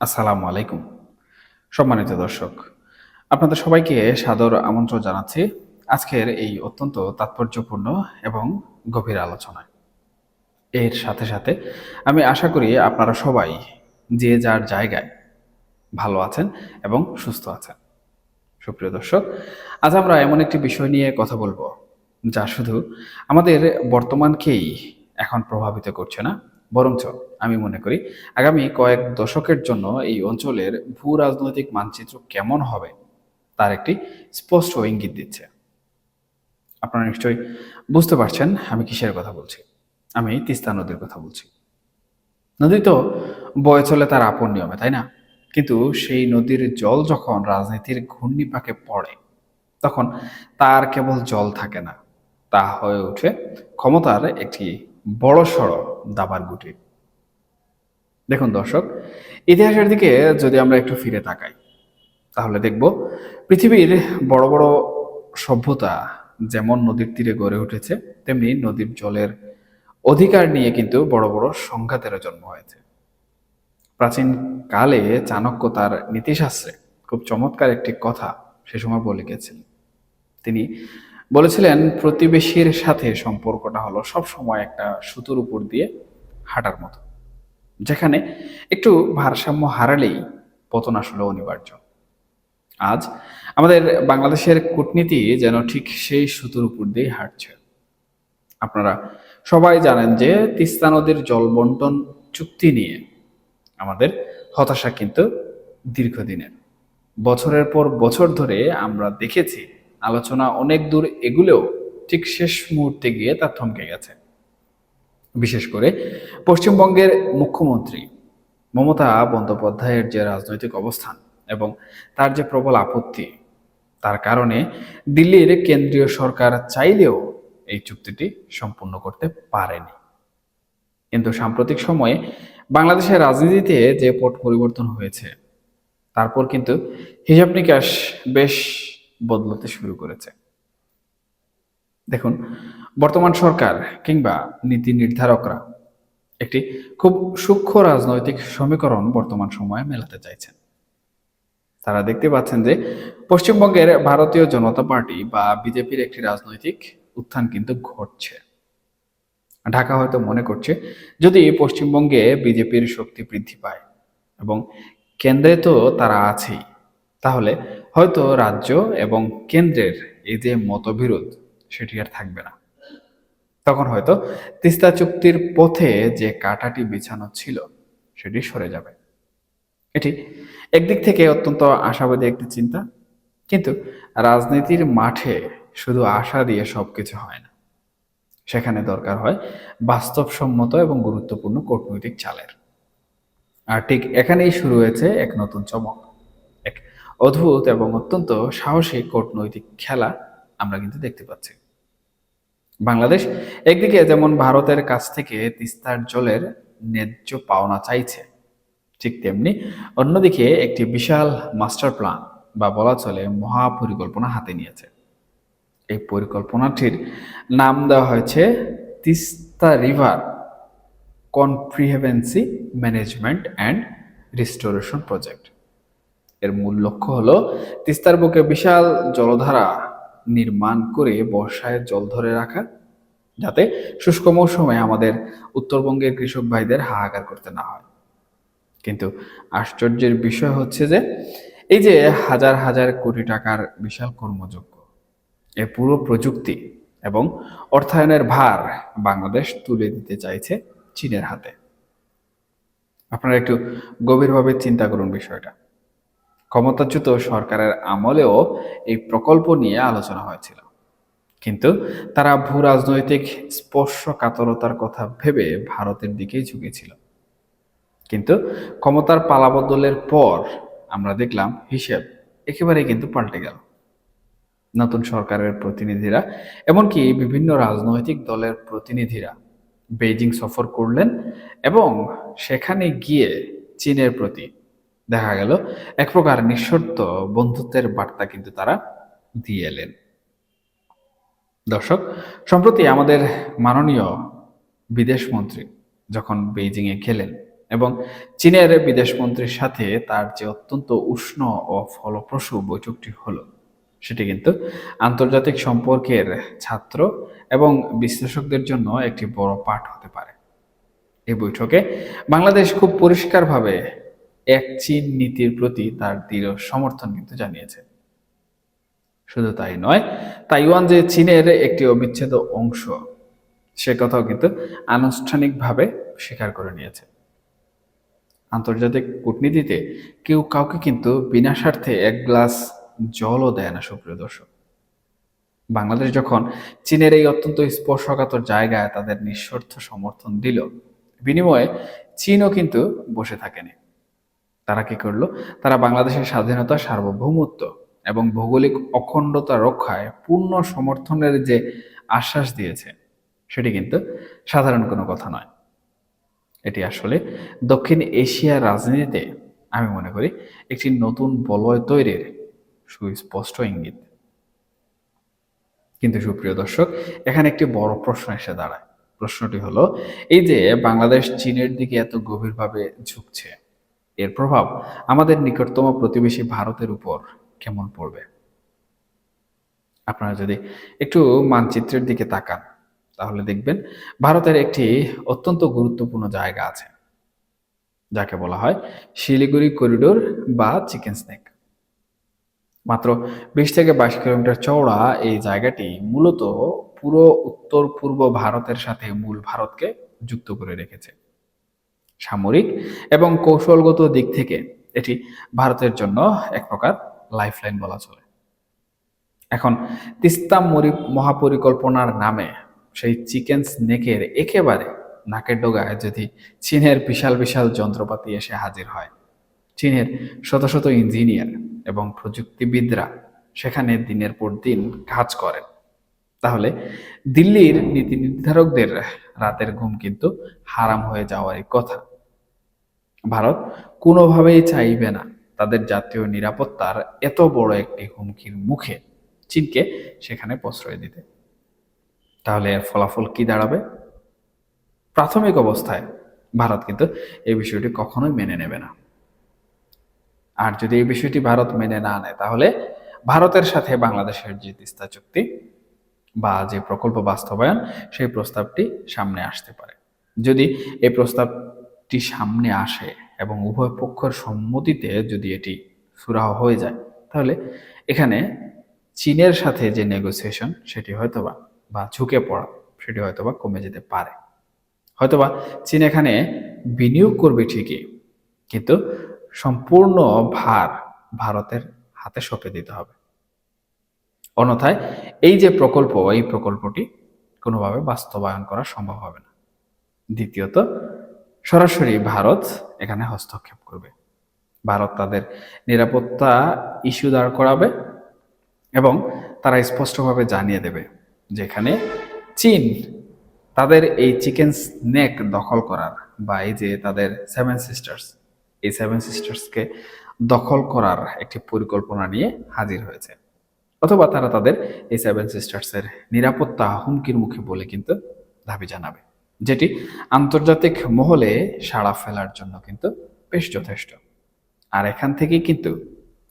আসসালামু আলাইকুম। সম্মানিত দর্শক, আপনাদের সবাইকে সাদর আমন্ত্রণ জানাচ্ছি আজকের এই অত্যন্ত তাৎপর্যপূর্ণ এবং গভীর আলোচনায়। এর সাথে সাথে আমি আশা করি আপনারা সবাই যে যার জায়গায় ভালো আছেন এবং সুস্থ আছেন। সুপ্রিয় দর্শক, আজ আমরা এমন একটি বিষয় নিয়ে কথা বলবো যা শুধু আমাদের বর্তমানকেই এখন প্রভাবিত করছে না, বরঞ্চ আমি মনে করি আগামী কয়েক দশকের জন্য এই অঞ্চলের ভূ রাজনৈতিক মানচিত্র কেমন হবে তার একটি স্পষ্ট ইঙ্গিত দিচ্ছে। আপনারা নিশ্চয়ই বুঝতে পারছেন আমি কিসের কথা বলছি। আমি তিস্তা নদীর কথা বলছি। নদী তো বয়ে চলে তার আপন নিয়মে, তাই না? কিন্তু সেই নদীর জল যখন রাজনীতির ঘূর্ণিপাকে পড়ে, তখন তার কেবল জল থাকে না, তা হয়ে ওঠে ক্ষমতার একটি বড়সড় দাবার গুটি। দেখুন দর্শক, ইতিহাসের দিকে যদি আমরা একটু ফিরে তাকাই, তাহলে দেখব পৃথিবীর বড় বড় সভ্যতা যেমন নদীর তীরে গড়ে উঠেছে, তেমনি নদীর জলের অধিকার নিয়ে কিন্তু বড় বড় সংঘাতেরও জন্ম হয়েছে। প্রাচীন কালে চাণক্য তার নীতিশাস্ত্রে খুব চমৎকার একটি কথা সে সময় বলে গেছিলেন। তিনি বলেছিলেন, প্রতিবেশীর সাথে সম্পর্কটা হলো সব সময় একটা সুতোর উপর দিয়ে হাঁটার মতো, যেখানে একটু ভারসাম্য হারালেই পতন আসলে অনিবার্য। আজ আমাদের বাংলাদেশের কূটনীতি যেন ঠিক সেই সুতোর উপর দিয়ে হাঁটছে। আপনারা সবাই জানেন যে তিস্তা নদীর জল বন্টন চুক্তি নিয়ে আমাদের হতাশা কিন্তু দীর্ঘদিনের। বছরের পর বছর ধরে আমরা দেখেছি আলোচনা অনেক দূর এগুলেও ঠিক শেষ মুহূর্তে গিয়ে তা থমকে গেছে। বিশেষ করে পশ্চিমবঙ্গের মুখ্যমন্ত্রী মমতা বন্দ্যোপাধ্যায়ের যে রাজনৈতিক অবস্থান এবং তার যে প্রবল আপত্তি, তার কারণে দিল্লির কেন্দ্রীয় সরকার চাইলেও এই চুক্তিটি সম্পূর্ণ করতে পারেনি। কিন্তু সাম্প্রতিক সময়ে বাংলাদেশের রাজনীতিতে যে পট পরিবর্তন হয়েছে, তারপর কিন্তু হিসাব নিকাশ বেশ বদলাতে শুরু করেছে। দেখুন, বর্তমান সরকার কিংবা নীতি নির্ধারকরা একটি খুব সূক্ষ্ম রাজনৈতিক সমীকরণ বর্তমান সময়ে মেলাতে চাইছেন। তারা দেখতে পাচ্ছেন যে পশ্চিমবঙ্গের ভারতীয় জনতা পার্টি বা বিজেপির একটি রাজনৈতিক উত্থান কিন্তু ঘটছে। ঢাকা হয়তো মনে করছে, যদি পশ্চিমবঙ্গে বিজেপির শক্তি বৃদ্ধি পায় এবং কেন্দ্রে তো তারা আছেই, তাহলে হয়তো রাজ্য এবং কেন্দ্রের এই যে মতবিরোধ সেটি আর থাকবে না। তখন হয়তো তিস্তা চুক্তির পথে যে কাঁটাটি বিছানো ছিল সেটি সরে যাবে। এটি একদিক থেকে অত্যন্ত আশাবাদী একটি চিন্তা, কিন্তু রাজনীতির মাঠে শুধু আশা দিয়ে সবকিছু হয় না। সেখানে দরকার হয় বাস্তবসম্মত এবং গুরুত্বপূর্ণ কূটনৈতিক চালের। আর ঠিক এখানেই শুরু হয়েছে এক নতুন চমক, এক অদ্ভুত এবং অত্যন্ত সাহসী কূটনৈতিক খেলা আমরা কিন্তু দেখতে পাচ্ছি। বাংলাদেশ একদিকে যেমন ভারতের কাছ থেকে তিস্তার জলের ন্যায্য পাওনা চাইছে, ঠিক তেমনি অন্যদিকে একটি বিশাল মাস্টার প্ল্যান বা বলা চলে মহাপরিকল্পনা হাতে নিয়েছে। এই পরিকল্পনাটির নাম দেওয়া হয়েছে Teesta river comprehensive management and restoration project. এর মূল লক্ষ্য হলো তিস্তার বুকে বিশাল জলধারা নির্মাণ করে বর্ষায় জল ধরে রাখা, যাতে শুষ্ক মৌসুমে আমাদের উত্তরবঙ্গের কৃষক ভাইদের হাহাকার করতে না হয়। কিন্তু আশ্চর্যের বিষয় হচ্ছে যে এই যে হাজার হাজার কোটি টাকার বিশাল কর্মযজ্ঞ, এ পুরো প্রযুক্তি এবং অর্থায়নের ভার বাংলাদেশ তুলে দিতে চাইছে চীনের হাতে। আপনারা একটু গভীরভাবে চিন্তা করুন বিষয়টা। ক্ষমতাচ্যুত সরকারের আমলেও এই প্রকল্প নিয়ে আলোচনা হয়েছিল, কিন্তু তারা ভূ রাজনৈতিক স্পর্শকাতরতার কথা ভেবে ভারতের দিকেই ঝুঁকেছিল। কিন্তু ক্ষমতার পালাবদলের পর আমরা দেখলাম হিসেব একেবারেই কিন্তু পাল্টে গেল। নতুন সরকারের প্রতিনিধিরা, এমনকি বিভিন্ন রাজনৈতিক দলের প্রতিনিধিরা বেইজিং সফর করলেন এবং সেখানে গিয়ে চীনের প্রতি দেখা গেল এক প্রকার নিঃশর্ত বন্ধুত্বের বার্তা কিন্তু তারা দিয়ে এলেন। দর্শক, সম্প্রতি আমাদের মাননীয় বিদেশ মন্ত্রী যখন বেইজিংয়ে গেলেন, এবং চীনের বিদেশমন্ত্রীর সাথে তার যে অত্যন্ত উষ্ণ ও ফলপ্রসূ বৈঠকটি হলো, সেটি কিন্তু আন্তর্জাতিক সম্পর্কের ছাত্র এবং বিশ্লেষকদের জন্য একটি বড় পাঠ হতে পারে। এই বৈঠকে বাংলাদেশ খুব পরিষ্কারভাবে এক চীন নীতির প্রতি তার দৃঢ় সমর্থন কিন্তু জানিয়েছে। শুধু তাই নয়, তাইওয়ান যে চীনের একটি অবিচ্ছেদ্য অংশ, সে কথাও কিন্তু আনুষ্ঠানিকভাবে স্বীকার করে নিয়েছে। আন্তর্জাতিক কূটনীতিতে কেউ কাউকে কিন্তু বিনা স্বার্থে এক গ্লাস জলও দেয় না, সুপ্রিয় দর্শক। বাংলাদেশ যখন চীনের এই অত্যন্ত স্পর্শকাতর জায়গায় তাদের নিঃশর্ত সমর্থন দিল, বিনিময়ে চীনও কিন্তু বসে থাকেনি। তারা কি করলো? তারা বাংলাদেশের স্বাধীনতা, সার্বভৌমত্ব এবং ভৌগোলিক অখণ্ডতা রক্ষায় পূর্ণ সমর্থনের যে আশ্বাস দিয়েছে, সেটি কিন্তু সাধারণ কোনো কথা নয়। এটি আসলে দক্ষিণ এশিয়ার রাজনীতিতে আমি মনে করি একটি নতুন বলয় তৈরির সুস্পষ্ট ইঙ্গিত। কিন্তু সুপ্রিয় দর্শক, এখানে একটি বড় প্রশ্ন এসে দাঁড়ায়। প্রশ্নটি হলো, এই যে বাংলাদেশ চীনের দিকে এত গভীরভাবে ঝুঁকছে, এর প্রভাব আমাদের নিকটতম প্রতিবেশী ভারতের উপর কেমন পড়বে? আপনারা যদি একটু মানচিত্রের দিকে তাকান, তাহলে দেখবেন ভারতের একটি অত্যন্ত গুরুত্বপূর্ণ জায়গা আছে, যাকে বলা হয় শিলিগুড়ি করিডোর বা চিকেন স্নেক। মাত্র 20 থেকে 22 কিলোমিটার চওড়া এই জায়গাটি মূলত পুরো উত্তর পূর্ব ভারতের সাথে মূল ভারতকে যুক্ত করে রেখেছে। সামরিক এবং কৌশলগত দিক থেকে এটি ভারতের জন্য এক প্রকার লাইফলাইন বলা চলে। এখন তিস্তা মহাপরিকল্পনার নামে সেই চিকেন স্নেকের একেবারে নাকের ডগায় যদি চীনের বিশাল বিশাল যন্ত্রপাতি এসে হাজির হয়, চীনের শত শত ইঞ্জিনিয়ার এবং প্রযুক্তিবিদরা সেখানে দিনের পর দিন কাজ করেন, তাহলে দিল্লির নীতি নির্ধারকদের রাতের ঘুম কিন্তু হারাম হয়ে যাওয়ারই কথা। ভারত কোনোভাবেই চাইবে না তাদের জাতীয় নিরাপত্তার এত বড় একটি হুমকির মুখে চীনকে সেখানে প্রশ্রয় দিতে। তাহলে এর ফলাফল কি দাঁড়াবে? প্রাথমিক অবস্থায় ভারত কিন্তু এই বিষয়টি কখনোই মেনে নেবে না। আর যদি এই বিষয়টি ভারত মেনে না নেয়, তাহলে ভারতের সাথে বাংলাদেশের যে তিস্তা চুক্তি বা যে প্রকল্প বাস্তবায়ন, সেই প্রস্তাবটি সামনে আসতে পারে। যদি এই প্রস্তাবটি সামনে আসে এবং উভয় পক্ষের সম্মতিতে যদি এটি সুরাহা হয়ে যায়, তাহলে এখানে চীনের সাথে যে নেগোসিয়েশন, সেটি হয়তোবা বা ঝুঁকে পড়া, সেটি হয়তোবা কমে যেতে পারে। হয়তোবা চীন এখানে বিনিয়োগ করবে ঠিকই, কিন্তু সম্পূর্ণ ভার ভারতের হাতে সঁপে দিতে হবে। অন্যথায় এই যে প্রকল্প, এই প্রকল্পটি কোনোভাবে বাস্তবায়ন করা সম্ভব হবে না। দ্বিতীয়ত, সরাসরি ভারত এখানে হস্তক্ষেপ করবে। ভারত তাদের নিরাপত্তা ইস্যু দাঁড় করাবে এবং তারা স্পষ্টভাবে জানিয়ে দেবে যেখানে চীন তাদের এই চিকেন স্নেক দখল করার বা এই যে তাদের সেভেন সিস্টার্স, এই সেভেন সিস্টার্সকে দখল করার একটি পরিকল্পনা নিয়ে হাজির হয়েছে, অথবা তারা তাদের এই সেভেন সিস্টার্সের নিরাপত্তা হুমকির মুখে বলে কিন্তু দাবি জানাবে, যেটি আন্তর্জাতিক মহলে সাড়া ফেলার জন্য কিন্তু বেশ যথেষ্ট। আর এখান থেকেই কিন্তু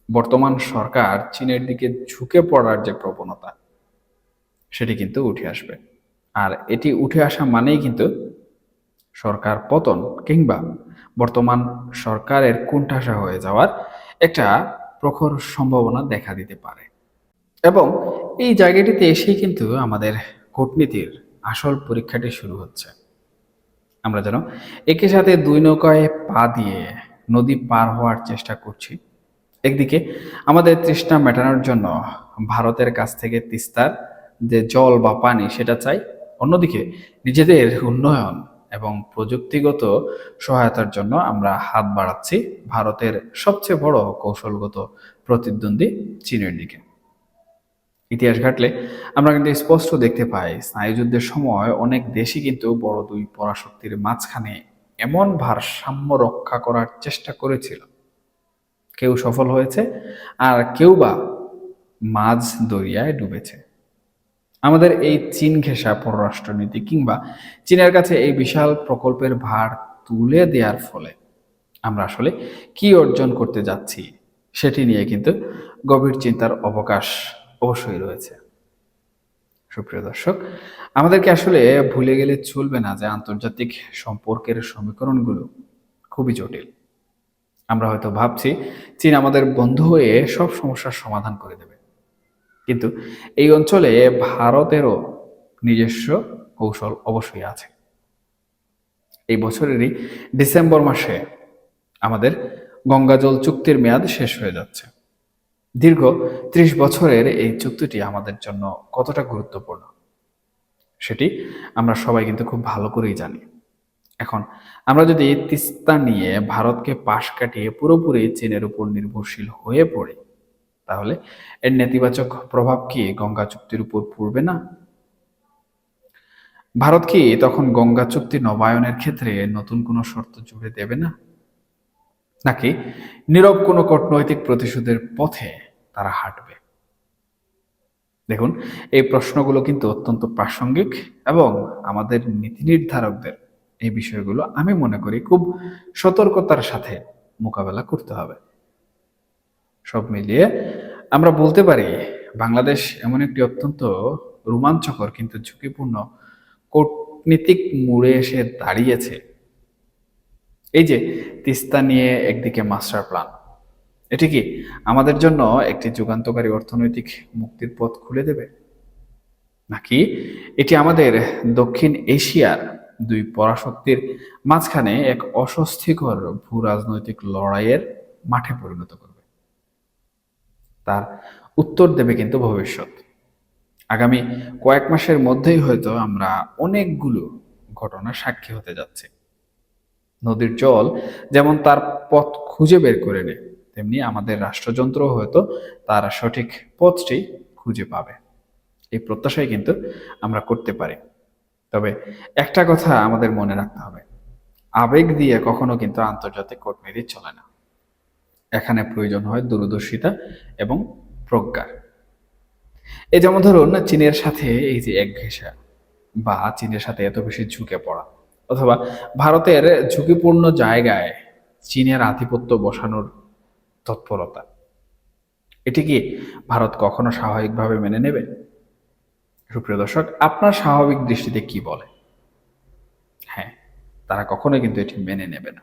বর্তমান সরকার চীনের দিকে ঝুঁকে পড়ার যে প্রবণতা, সেটি কিন্তু উঠে আসবে। আর এটি উঠে আসা মানেই কিন্তু সরকার পতন কিংবা বর্তমান সরকারের কোণঠাসা হয়ে যাওয়ার একটা প্রখর সম্ভাবনা দেখা দিতে পারে। এবং এই জায়গাটিতে এসেই কিন্তু আমাদের কূটনীতির আসল পরীক্ষাটি শুরু হচ্ছে। আমরা যেন একই সাথে দুই নৌকায় পা দিয়ে নদী পার হওয়ার চেষ্টা করছি। একদিকে আমাদের তৃষ্ণা মেটানোর জন্য ভারতের কাছ থেকে তিস্তার যে জল বা পানি সেটা চাই, অন্যদিকে নিজেদের উন্নয়ন এবং প্রযুক্তিগত সহায়তার জন্য আমরা হাত বাড়াচ্ছি ভারতের সবচেয়ে বড় কৌশলগত প্রতিদ্বন্দ্বী চীনের দিকে। ইতিহাস ঘাটলে আমরা কিন্তু স্পষ্ট দেখতে পাই, স্নায়ুযুদ্ধের সময় অনেক দেশই কিন্তু বড় দুই পরাশক্তির মাঝখানে এমন ভারসাম্য রক্ষা করার চেষ্টা করেছিল, কেউ সফল হয়েছে আর কেউ বা মাঝ দরিয়ায় ডুবেছে। আমাদের এই চীন ঘেঁষা পররাষ্ট্রনীতি কিংবা চীনের কাছে এই বিশাল প্রকল্পের ভার তুলে দেওয়ার ফলে আমরা আসলে কি অর্জন করতে যাচ্ছি সেটি নিয়ে কিন্তু গভীর চিন্তার অবকাশ অবশ্যই রয়েছে। সুপ্রিয় দর্শক, আমাদেরকে আসলে ভুলে গেলে চলবে না যে আন্তর্জাতিক সম্পর্কের সমীকরণগুলো খুবই জটিল। আমরা হয়তো ভাবছি চীন আমাদের বন্ধু হয়ে সব সমস্যার সমাধান করে দেবে, কিন্তু এই অঞ্চলে ভারতেরও নিজস্ব কৌশল অবশ্যই আছে। এই বছরেরই ডিসেম্বর মাসে আমাদের গঙ্গা জল চুক্তির মেয়াদ শেষ হয়ে যাচ্ছে। দীর্ঘ ৩০ বছরের এই চুক্তিটি আমাদের জন্য কতটা গুরুত্বপূর্ণ সেটি আমরা সবাই কিন্তু খুব ভালো করেই জানি। এখন আমরা যদি তিস্তা নিয়ে ভারতকে পাশ কাটিয়ে পুরোপুরি চীনের উপর নির্ভরশীল হয়ে পড়ি, তাহলে এর নেতিবাচক প্রভাব কি গঙ্গা চুক্তির উপর পড়বে না? ভারত কি তখন গঙ্গা চুক্তি নবায়নের ক্ষেত্রে নতুন কোনো শর্ত জুড়ে দেবে না, নাকি নীরব কোনো কূটনৈতিক প্রতিশোধের পথে তারা হাঁটবে? দেখুন, এই প্রশ্নগুলো কিন্তু অত্যন্ত প্রাসঙ্গিক এবং আমাদের নীতি নির্ধারকদের এই বিষয়গুলো আমি মনে করি খুব সতর্কতার সাথে মোকাবেলা করতে হবে। সব মিলিয়ে আমরা বলতে পারি বাংলাদেশ এমন একটি অত্যন্ত রোমাঞ্চকর কিন্তু ঝুঁকিপূর্ণ কূটনীতিক মোড়ে এসে দাঁড়িয়েছে। এই যে তিস্তা নিয়ে একদিকে মাস্টার প্ল্যান, এটি কি আমাদের জন্য একটি যুগান্তকারী অর্থনৈতিক মুক্তির পথ খুলে দেবে, নাকি এটি আমাদের দক্ষিণ এশিয়ার দুই পরাশক্তির মাঝখানে এক অস্বস্তিকর ভূ রাজনৈতিক লড়াইয়ের মাঠে পরিণত করবে? তার উত্তর দেবে কিন্তু ভবিষ্যৎ। আগামী কয়েক মাসের মধ্যেই হয়তো আমরা অনেকগুলো ঘটনার সাক্ষী হতে যাচ্ছি। নদীর জল যেমন তার পথ খুঁজে বের করে নেয়, তেমনি আমাদের রাষ্ট্রযন্ত্র হয়তো তার সঠিক পথটি খুঁজে পাবে। এই প্রত্যাশাই কিন্তু আমরা করতে পারি। তবে একটা কথা আমাদের মনে রাখতে হবে, আবেগ দিয়ে কখনো কিন্তু আন্তর্জাতিক কূটনীতি চলে না। এখানে প্রয়োজন হয় দূরদর্শিতা এবং প্রজ্ঞার। এই যেমন ধরুন চীনের সাথে এই যে একঘেঁষা বা চীনের সাথে এত বেশি ঝুঁকে পড়া, অথবা ভারতের ঝুঁকিপূর্ণ জায়গায় চীনের আধিপত্য বসানোর তৎপরতা, এটি কি ভারত কখনো স্বাভাবিকভাবে মেনে নেবে? সুপ্রিয় দর্শক, আপনার স্বাভাবিক দৃষ্টিতে কি বলে? হ্যাঁ, তারা কখনোই কিন্তু এটি মেনে নেবে না।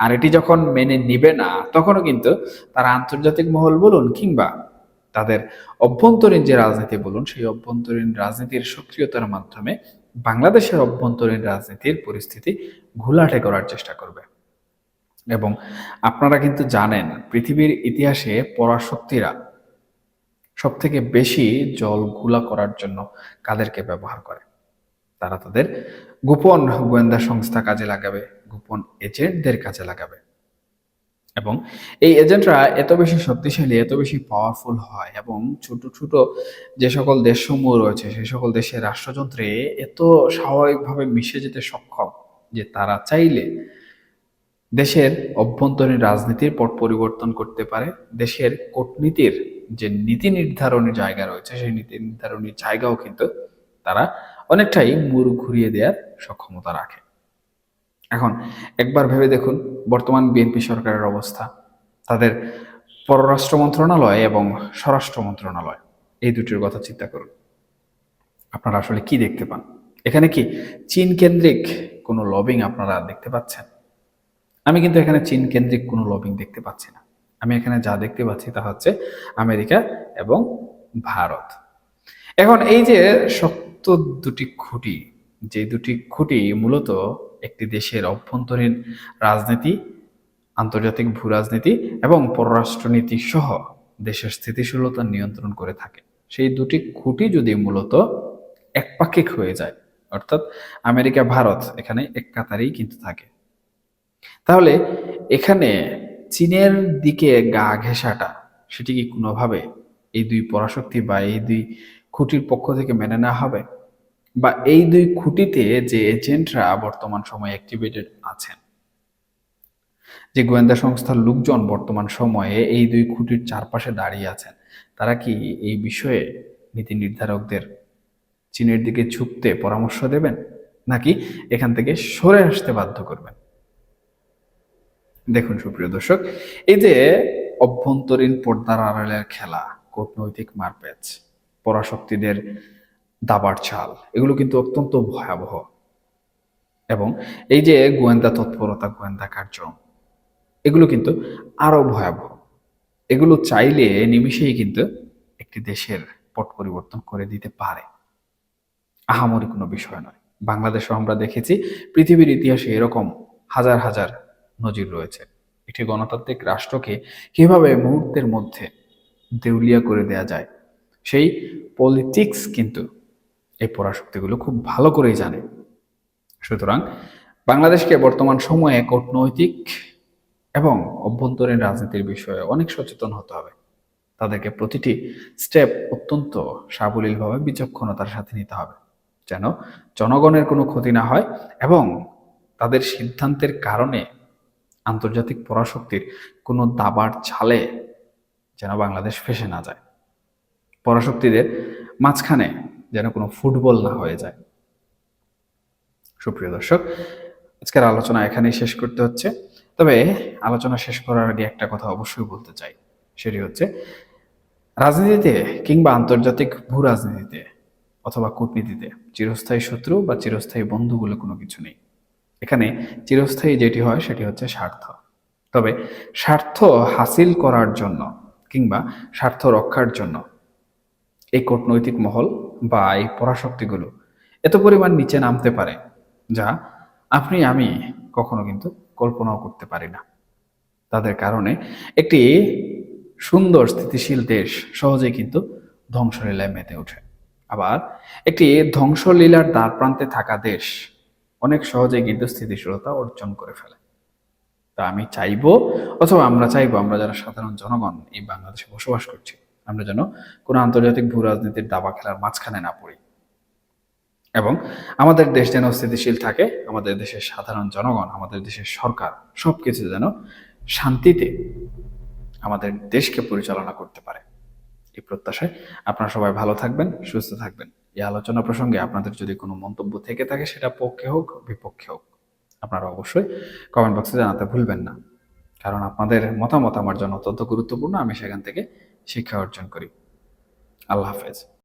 আর এটি যখন মেনে নিবে না, তখনও কিন্তু তারা আন্তর্জাতিক মহল বলুন কিংবা তাদের অভ্যন্তরীণ যে রাজনীতি বলুন, সেই অভ্যন্তরীণ রাজনীতির সক্রিয়তার মাধ্যমে বাংলাদেশের অভ্যন্তরীণ রাজনীতির পরিস্থিতি ঘোলাটে করার চেষ্টা করবে। এবং আপনারা কিন্তু জানেন পৃথিবীর ইতিহাসে পরাশক্তিরা সব থেকে বেশি জল ঘোলা করার জন্য কাদেরকে ব্যবহার করে? তারা তাদের গোপন গোয়েন্দা সংস্থা কাজে লাগাবে, গোপন এজেন্টদের কাজে লাগাবে। এবং এই এজেন্টরা এত বেশি শক্তিশালী, এত বেশি পাওয়ারফুল হয় এবং ছোট ছোট যে সকল দেশসমূহ রয়েছে সেই সকল দেশের রাষ্ট্রযন্ত্রে এত স্বাভাবিকভাবে মিশে যেতে সক্ষম যে তারা চাইলে দেশের অভ্যন্তরীণ রাজনীতির পট পরিবর্তন করতে পারে। দেশের কূটনীতির যে নীতি নির্ধারণের জায়গা রয়েছে সেই নীতি নির্ধারণের জায়গাও কিন্তু তারা অনেকটাই মুড় ঘুরিয়ে দেওয়ার সক্ষমতা রাখে। এখন একবার ভেবে দেখুন বর্তমান বিএনপি সরকারের অবস্থা। তাদের পররাষ্ট্র মন্ত্রণালয় এবং স্বরাষ্ট্র মন্ত্রণালয়, এই দুটির কথা চিন্তা করুন। আপনারা আসলে কি দেখতে পান? এখানে কি চীন কেন্দ্রিক কোনো লবিং আপনারা দেখতে পাচ্ছেন? আমি কিন্তু এখানে চীন কেন্দ্রিক কোনো লবিং দেখতে পাচ্ছি না। আমি এখানে যা দেখতে পাচ্ছি তা হচ্ছে আমেরিকা এবং ভারত। এখন এই যে শক্ত দুটি খুঁটি, যে দুটি খুঁটি মূলত একটি দেশের অভ্যন্তরীণ রাজনীতি, আন্তর্জাতিক ভূ রাজনীতি এবং পররাষ্ট্রনীতি সহ দেশের স্থিতিশীলতা নিয়ন্ত্রণ করে থাকে, সেই দুটি খুঁটি যদি মূলত একপাক্ষিক হয়ে যায়, অর্থাৎ আমেরিকা ভারত এখানে এক কাতারেই কিন্তু থাকে, তাহলে এখানে চীনের দিকে গা ঘেঁষাটা সেটি কি কোনোভাবে এই দুই পরাশক্তি বা এই দুই খুঁটির পক্ষ থেকে মেনে নেওয়া হবে? বা এই দুই খুঁটিতে যে এজেন্টরা বর্তমান সময়ে অ্যাক্টিভেটেড আছেন, যে গোয়েন্দা সংস্থার লোকজন বর্তমান সময়ে এই দুই খুঁটির চারপাশে দাঁড়িয়ে আছেন, তারা কি এই বিষয়ে নীতি নির্ধারকদের চীনের দিকে ঝুঁকতে পরামর্শ দেবেন, নাকি এখান থেকে সরে আসতে বাধ্য করবেন? দেখুন সুপ্রিয় দর্শক, এই যে অভ্যন্তরীণ পর্দার আড়ালের খেলা, কূটনৈতিক মারপ্যাচ, পরাশক্তিদের দাবার চাল, এগুলো কিন্তু অত্যন্ত ভয়াবহ। এবং এই যে গোয়েন্দা তৎপরতা, গোয়েন্দা কার্যক্রম, এগুলো কিন্তু আরো ভয়াবহ। এগুলো চাইলে নিমিষেই কিন্তু একটি দেশের পট পরিবর্তন করে দিতে পারে। আহামরি কোনো বিষয় নয়। বাংলাদেশও আমরা দেখেছি, পৃথিবীর ইতিহাসে এরকম হাজার হাজার নজির রয়েছে। একটি গণতান্ত্রিক রাষ্ট্রকে কিভাবে মুহূর্তের মধ্যে দেউলিয়া করে দেয়া যায়, সেই পলিটিক্স কিন্তু এই পরাশক্তিগুলো খুব ভালো করেই জানে। সুতরাং বাংলাদেশকে বর্তমান সময়ে কূটনৈতিক এবং অভ্যন্তরীণ রাজনীতির বিষয়ে অনেক সচেতন হতে হবে। তাদেরকে প্রতিটি স্টেপ অত্যন্ত সাবলীলভাবে বিচক্ষণতার সাথে নিতে হবে, যেন জনগণের কোনো ক্ষতি না হয় এবং তাদের সিদ্ধান্তের কারণে আন্তর্জাতিক পরাশক্তির কোনো দাবার ছালে যেন বাংলাদেশ ফেসে না যায়। পরাশক্তিদের মাঝখানে যেন কোনো ফুটবল না হয়ে যায়। সুপ্রিয় দর্শক, আজকের আলোচনা এখানেই শেষ করতে হচ্ছে। তবে আলোচনা শেষ করার আগে একটা কথা অবশ্যই বলতে চাই, সেটি হচ্ছে রাজনীতিতে কিংবা আন্তর্জাতিক ভূ রাজনীতিতে অথবা কূটনীতিতে চিরস্থায়ী শত্রু বা চিরস্থায়ী বন্ধু বলে কোনো কিছু নেই। এখানে চিরস্থায়ী যেটি হয় সেটি হচ্ছে স্বার্থ। তবে স্বার্থ হাসিল করার জন্য কিংবা স্বার্থ রক্ষার জন্য এই কূটনৈতিক মহল বা এই পরাশক্তিগুলো এত পরিমাণ নিচে নামতে পারে, যা আপনি আমি কখনো কিন্তু কল্পনাও করতে পারি না। তাদের কারণে একটি সুন্দর স্থিতিশীল দেশ সহজেই কিন্তু ধ্বংসলীলায় মেতে ওঠে। আবার একটি ধ্বংসলীলার দ্বার প্রান্তে থাকা দেশ অনেক সহজেই কিন্তু স্থিতিশীলতা অর্জন করে ফেলে। তা আমি চাইবো, অথবা আমরা চাইবো, আমরা যারা সাধারণ জনগণ এই বাংলাদেশে বসবাস করছি, আমরা যেন কোনো আন্তর্জাতিক ভূ রাজনীতির দাবা খেলার মাঝখানে না পড়ি এবং আমাদের দেশ যেন স্থিতিশীল থাকে, আমাদের দেশের সাধারণ জনগণ, আমাদের দেশের সরকার সবকিছু যেন শান্তিতে আমাদের দেশকে পরিচালনা করতে পারে। এই প্রত্যাশায় আপনারা সবাই ভালো থাকবেন, সুস্থ থাকবেন। এই আলোচনা প্রসঙ্গে আপনাদের যদি কোনো মন্তব্য থেকে থাকে, সেটা পক্ষে হোক বিপক্ষে হোক, আপনারা অবশ্যই কমেন্ট বক্সে জানাতে ভুলবেন না। কারণ আপনাদের মতামত আমার জন্য অত্যন্ত গুরুত্বপূর্ণ। আমি সেখান থেকে শিক্ষা অর্জন করি। আল্লাহ হাফেজ।